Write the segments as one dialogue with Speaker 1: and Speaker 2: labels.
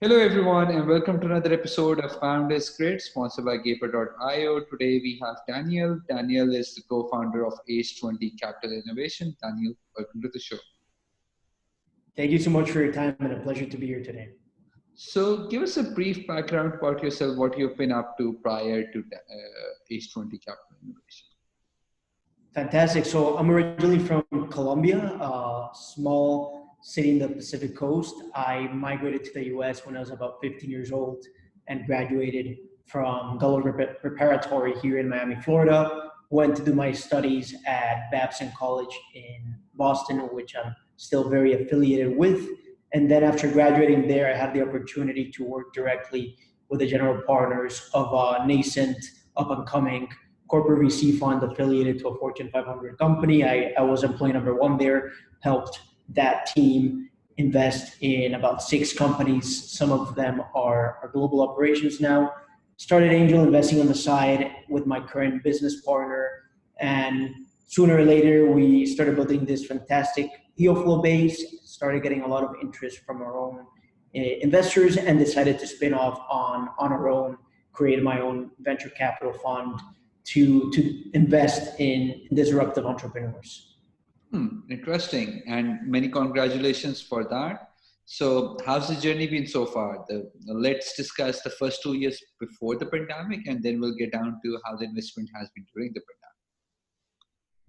Speaker 1: Hello, everyone, and welcome to another episode of Founders Grid, sponsored by Gaper.io. Today we have Daniel. Daniel is the co-founder of H20 Capital Innovation. Daniel, welcome to the show.
Speaker 2: Thank you so much for your time and a pleasure to be here today.
Speaker 1: So give us a brief background about yourself, what you've been up to prior to H20 Capital Innovation.
Speaker 2: Fantastic. So I'm originally from Colombia, a small city in the Pacific coast. I migrated to the US when I was about 15 years old and graduated from Gullah Preparatory here in Miami, Florida. Went to do my studies at Babson College in Boston, which I'm still very affiliated with. And then after graduating there, I had the opportunity to work directly with the general partners of a nascent, up-and-coming corporate VC fund affiliated to a Fortune 500 company. I was employee number one there, helped that team invest in about 6 companies. Some of them are global operations now. Started angel investing on the side with my current business partner. And sooner or later, we started building this fantastic deal flow base, started getting a lot of interest from our own investors, and decided to spin off on our own, create my own venture capital fund to invest in disruptive entrepreneurs.
Speaker 1: Interesting, and many congratulations for that. So how's the journey been so far? Let's discuss the first 2 years before the pandemic, and then we'll get down to how the investment has been during the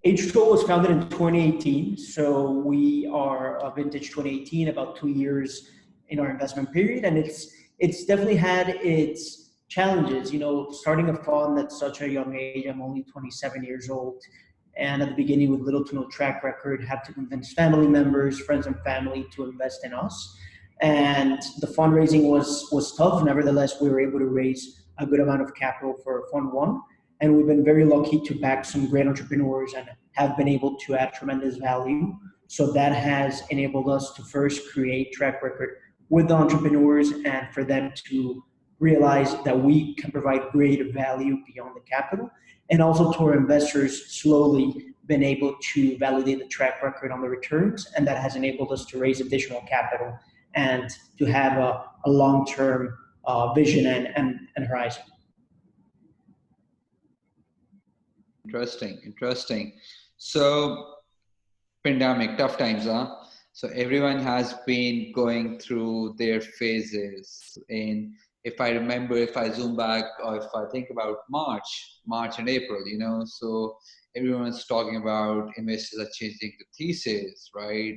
Speaker 1: pandemic.
Speaker 2: H20 was founded in 2018, so we are a vintage 2018, about 2 years in our investment period, and it's definitely had its challenges. You know, starting a fund at such a young age, I'm only 27 years old, and at the beginning with little to no track record, had to convince family members, friends and family to invest in us. And the fundraising was tough. Nevertheless, we were able to raise a good amount of capital for Fund 1. And we've been very lucky to back some great entrepreneurs and have been able to add tremendous value. So that has enabled us to first create track record with the entrepreneurs and for them to realize that we can provide great value beyond the capital. And also to our investors, slowly been able to validate the track record on the returns. And that has enabled us to raise additional capital and to have a long-term vision and horizon.
Speaker 1: Interesting. So pandemic, tough times, huh? So everyone has been going through their phases. And if I zoom back, or if I think about March and April, so everyone's talking about investors are changing the thesis, right?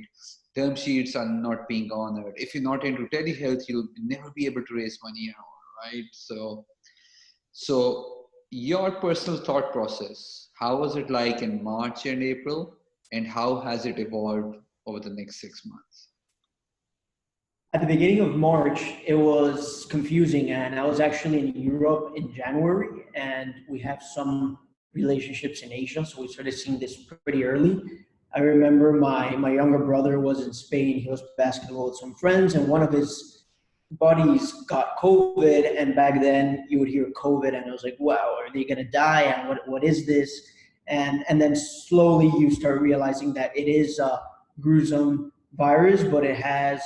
Speaker 1: Term sheets are not being honored. If you're not into telehealth, you'll never be able to raise money at all, right? So your personal thought process, how was it like in March and April, and how has it evolved over the next 6 months?
Speaker 2: At the beginning of March, it was confusing, and I was actually in Europe in January, and we have some relationships in Asia, so we started seeing this pretty early. I remember my younger brother was in Spain. He was basketball with some friends, and one of his buddies got COVID, and back then you would hear COVID, and I was like, wow, are they gonna die, and what is this? And then slowly you start realizing that it is a gruesome virus, but it has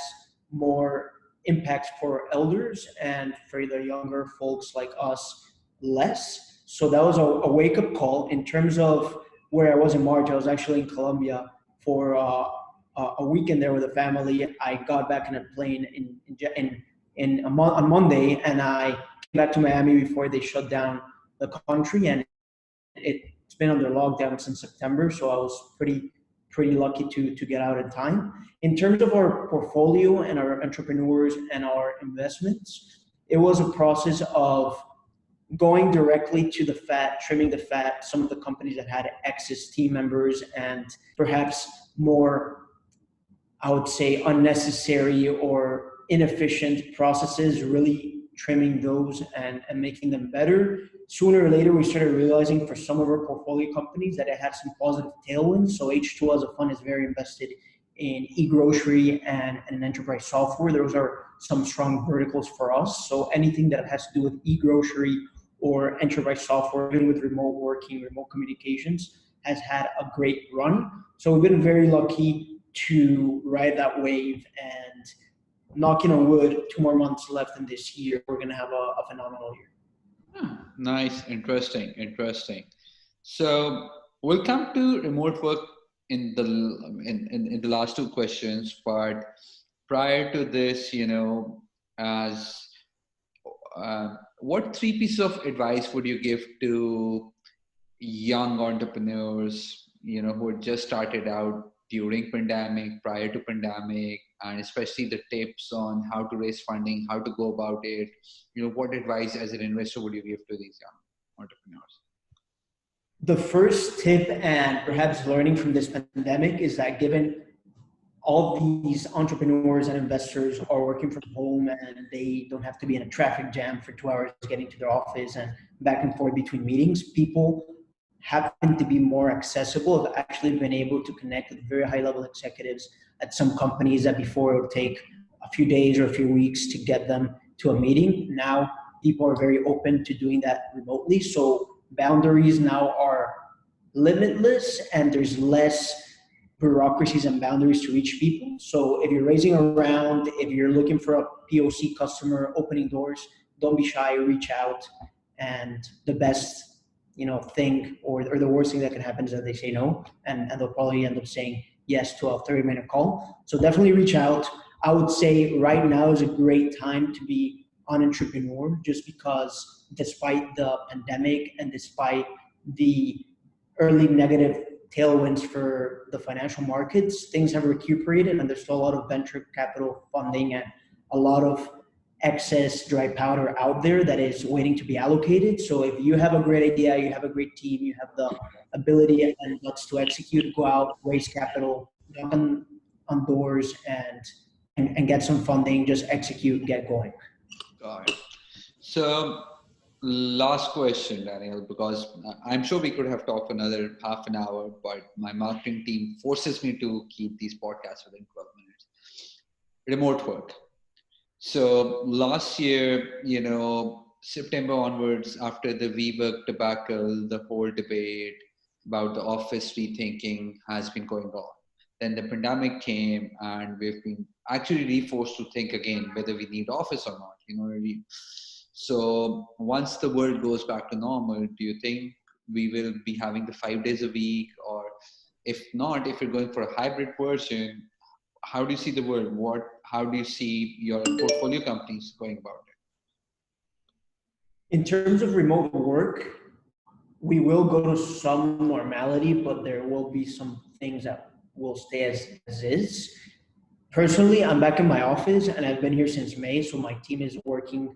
Speaker 2: more impacts for elders, and for the younger folks like us, less. So that was a wake-up call. In terms of where I was in March, I was actually in Colombia for a weekend there with a family. I got back in a plane on Monday, and I came back to Miami before they shut down the country, and it's been under lockdown since September, so I was pretty lucky to get out in time. In terms of our portfolio and our entrepreneurs and our investments, it was a process of going directly to the fat, trimming the fat. Some of the companies that had excess team members and perhaps more, I would say, unnecessary or inefficient processes, really trimming those and making them better. Sooner or later, we started realizing for some of our portfolio companies that it had some positive tailwinds. So H2 as a fund is very invested in e-grocery and enterprise software. Those are some strong verticals for us. So anything that has to do with e-grocery or enterprise software, even with remote working, remote communications, has had a great run. So we've been very lucky to ride that wave and knocking on wood, 2 more months left in this year, we're going to have a phenomenal year.
Speaker 1: Nice, interesting. So we'll come to remote work in the last two questions, but prior to this, as what three pieces of advice would you give to young entrepreneurs, who had just started out during pandemic, prior to pandemic, and especially the tips on how to raise funding, how to go about it? What advice as an investor would you give to these young entrepreneurs?
Speaker 2: The first tip, and perhaps learning from this pandemic, is that given all these entrepreneurs and investors are working from home and they don't have to be in a traffic jam for 2 hours getting to their office and back and forth between meetings, people happen to be more accessible. Have actually been able to connect with very high level executives at some companies that before it would take a few days or a few weeks to get them to a meeting. Now people are very open to doing that remotely. So boundaries now are limitless and there's less bureaucracies and boundaries to reach people. So if you're raising a round, if you're looking for a POC customer, opening doors, don't be shy, reach out. And the best thing or the worst thing that can happen is that they say no, and they'll probably end up saying yes to a 30-minute call. So definitely reach out. I would say right now is a great time to be an entrepreneur, just because despite the pandemic and despite the early negative tailwinds for the financial markets, things have recuperated and there's still a lot of venture capital funding and a lot of excess dry powder out there that is waiting to be allocated. So if you have a great idea, you have a great team, you have the ability and guts to execute, go out, raise capital, knock on doors and get some funding, just execute, get going.
Speaker 1: Got it. So last question, Daniel, because I'm sure we could have talked another half an hour, but my marketing team forces me to keep these podcasts within 12 minutes. Remote work. So last year, September onwards, after the WeWork debacle, the whole debate about the office rethinking has been going on. Then the pandemic came and we've been actually reforced to think again whether we need office or not. So once the world goes back to normal, do you think we will be having the 5 days a week? Or if not, if you're going for a hybrid version, how do you see the world? How do you see your portfolio companies going about
Speaker 2: it? In terms of remote work, we will go to some normality, but there will be some things that will stay as is. Personally, I'm back in my office and I've been here since May, so my team is working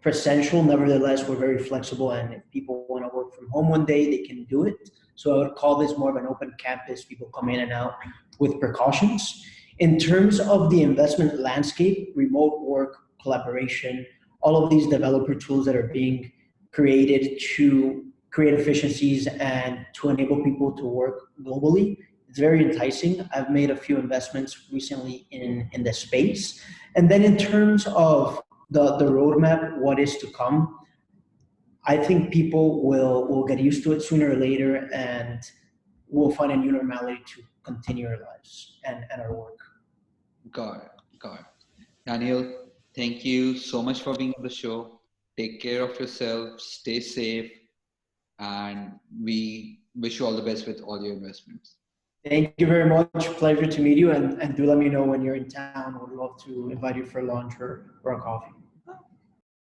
Speaker 2: presential. Nevertheless, we're very flexible, and if people want to work from home one day, they can do it. So I would call this more of an open campus. People come in and out with precautions. In terms of the investment landscape, remote work, collaboration, all of these developer tools that are being created to create efficiencies and to enable people to work globally, it's very enticing. I've made a few investments recently in this space. And then in terms of the roadmap, what is to come, I think people will get used to it sooner or later and we'll find a new normality to continue our lives and our work.
Speaker 1: Got it. Daniel, thank you so much for being on the show. Take care of yourself, stay safe, and we wish you all the best with all your investments.
Speaker 2: Thank you very much. Pleasure to meet you, and do let me know when you're in town. Would love to invite you for lunch or a coffee.